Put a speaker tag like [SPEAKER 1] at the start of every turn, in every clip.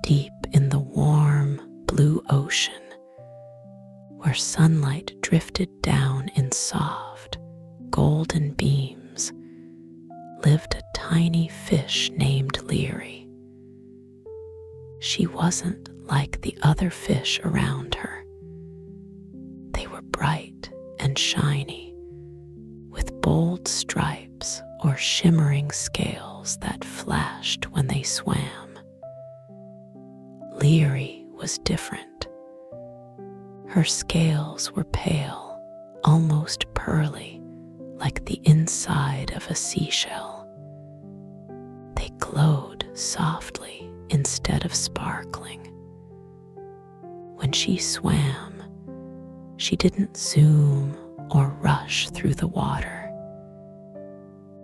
[SPEAKER 1] deep in the warm blue ocean, where sunlight drifted down in soft, golden beams, lived a tiny fish named Leary. She wasn't like the other fish around her. They were bright and shiny, with bold stripes or shimmering scales that flashed when they swam. Leary was different. Her scales were pale, almost pearly, like the inside of a seashell. They glowed softly instead of sparkling. When she swam, she didn't zoom or rush through the water.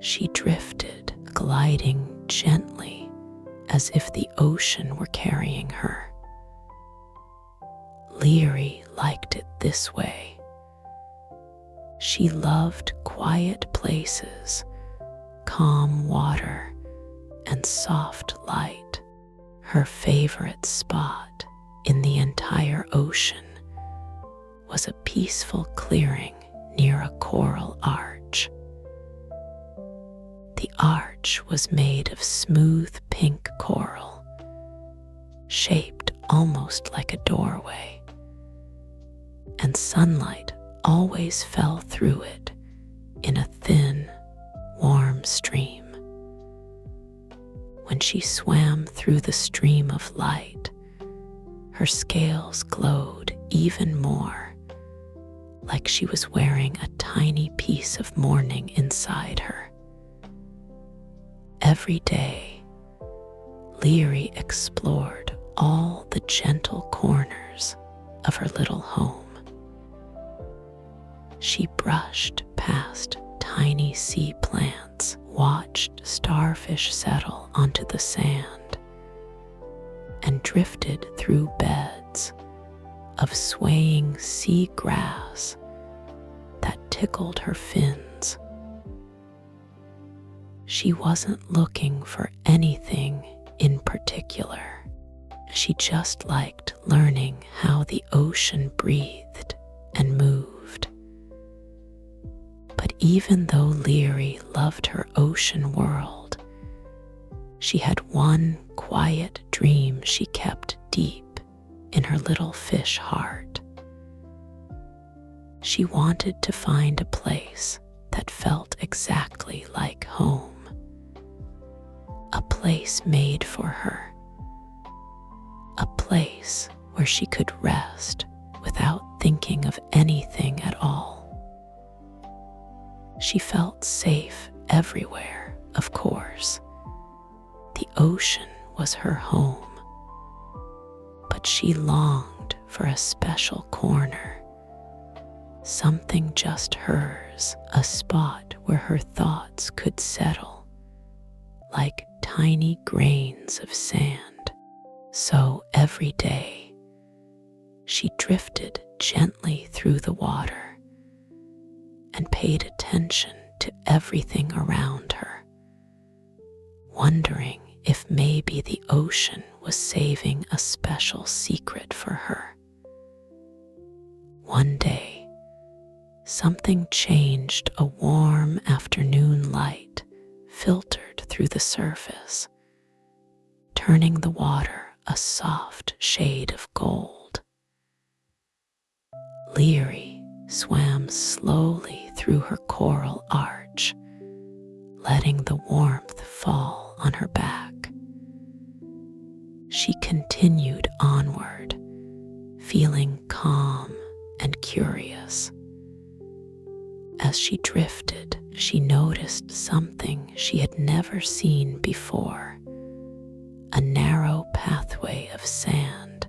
[SPEAKER 1] She drifted, gliding gently as if the ocean were carrying her. Leary liked it this way. She loved quiet places, calm water, and soft light. Her favorite spot in the entire ocean was a peaceful clearing near a coral arch. The arch was made of smooth pink coral, shaped almost like a doorway, and sunlight always fell through it in a thin, warm stream. When she swam through the stream of light, her scales glowed even more, like she was wearing a tiny piece of morning inside her. Every day, Leary explored all the gentle corners of her little home. She brushed past tiny sea plants, watched starfish settle onto the sand, and drifted through beds of swaying sea grass that tickled her fins. She wasn't looking for anything in particular. She just liked learning how the ocean breathed and moved. But even though Leary loved her ocean world, she had one quiet dream she kept deep in her little fish heart. She wanted to find a place that felt exactly like home. A place made for her. A place where she could rest without thinking of anything at all. She felt safe everywhere, of course. The ocean was her home. But she longed for a special corner, something just hers, a spot where her thoughts could settle, like tiny grains of sand. So every day, she drifted gently through the water and paid attention to everything around her, wondering if maybe the ocean was saving a special secret for her. One day, something changed. A warm afternoon light filtered through the surface, turning the water a soft shade of gold. Leary swam slowly through her coral arch, letting the warmth fall on her back. She continued onward, feeling calm and curious. As she drifted, she noticed something she had never seen before. A narrow pathway of sand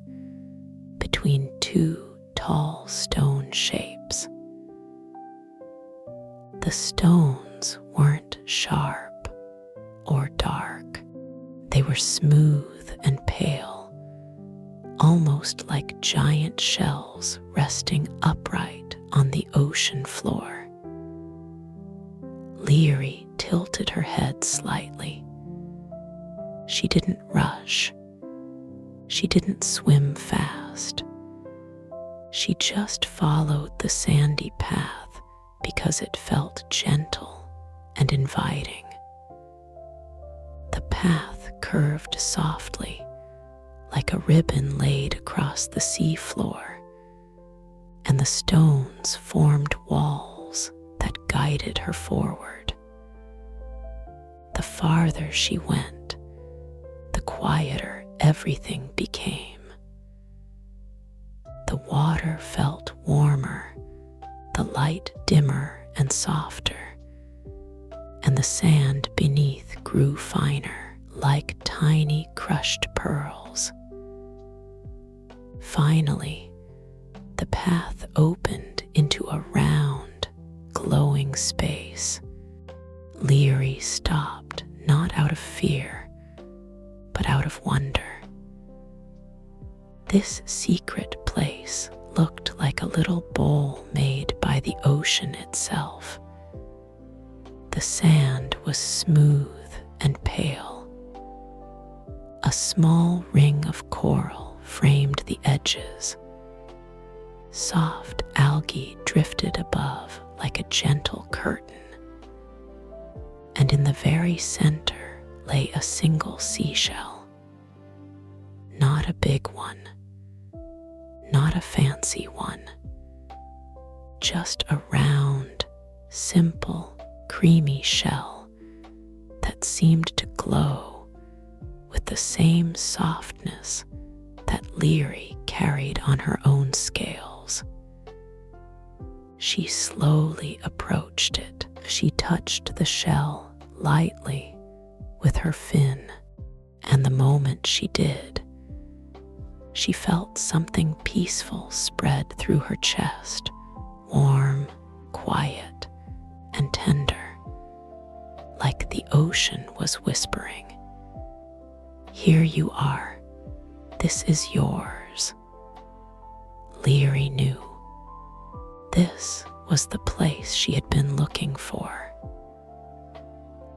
[SPEAKER 1] between two tall stone shapes. The stones weren't sharp or dark. They were smooth and pale, almost like giant shells resting upright on the ocean floor. Leary tilted her head slightly. She didn't rush. She didn't swim fast. She just followed the sandy path because it felt gentle and inviting. The path curved softly, like a ribbon laid across the seafloor, and the stones formed walls that guided her forward. The farther she went, the quieter everything became. The water felt warmer, the light dimmer and softer, and the sand beneath grew finer, like tiny crushed pearls. Finally, the path opened into a round, glowing space. Leary stopped, not out of fear, but out of wonder. This secret place looked like a little bowl made by the ocean itself. The sand was smooth and pale. A small ring of coral framed the edges. Soft algae drifted above like a gentle curtain. And in the very center lay a single seashell. Not a big one, not a fancy one, just a round, simple, creamy shell that seemed to glow with the same softness that Leary carried on her own scales. She slowly approached it. She touched the shell lightly with her fin, and the moment she did, she felt something peaceful spread through her chest, warm, quiet, and tender, like the ocean was whispering, "Here you are. This is yours." Leary knew this was the place she had been looking for.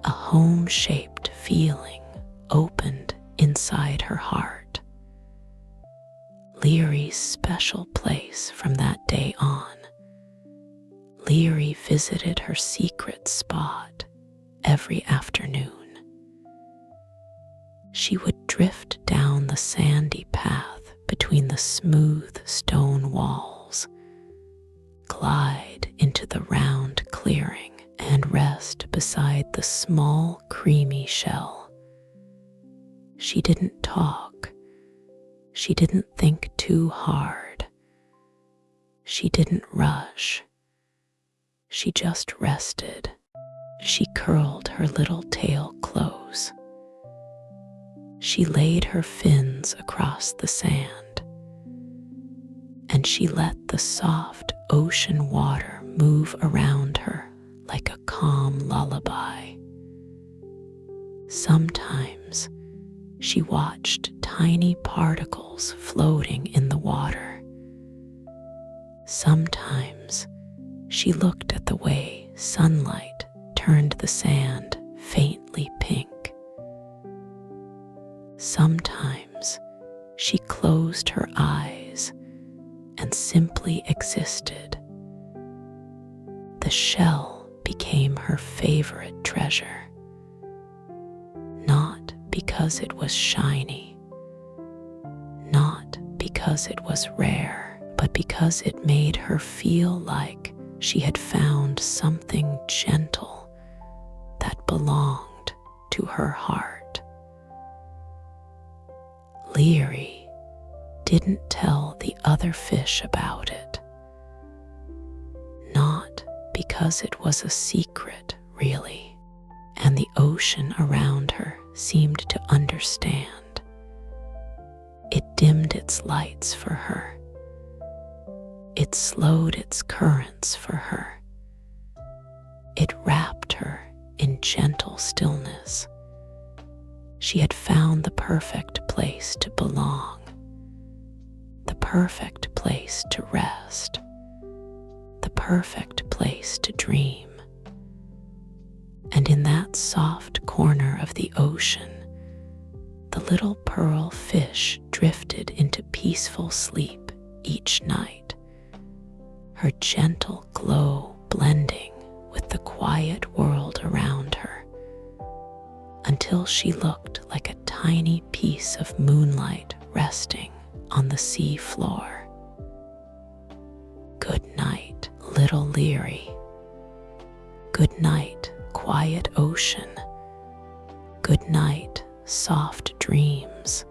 [SPEAKER 1] A home-shaped feeling opened inside her heart. Leary's special place from that day on. Leary visited her secret spot every afternoon. She would drift down the sandy path between the smooth stone walls, glide into the round clearing, and rest beside the small, creamy shell. She didn't talk. She didn't think too hard. She didn't rush. She just rested. She curled her little tail close. She laid her fins across the sand, and she let the soft ocean water move around her like a calm lullaby. Sometimes she watched tiny particles floating in the water. Sometimes she looked at the way sunlight turned the sand faintly pink. Sometimes she closed her eyes and simply existed. The shell became her favorite treasure, not because it was shiny, not because it was rare, but because it made her feel like she had found something gentle that belonged to her heart. Leary didn't tell the other fish about it, not because it was a secret, really, and the ocean around her seemed to understand. It dimmed its lights for her. It slowed its currents for her. It wrapped her in gentle stillness. She had found the perfect place to belong, the perfect place to rest, the perfect place to dream. And in that soft corner of the ocean, the little pearl fish dreamed drifted into peaceful sleep each night, her gentle glow blending with the quiet world around her, until she looked like a tiny piece of moonlight resting on the sea floor. Good night, little Leary. Good night, quiet ocean. Good night, soft dreams.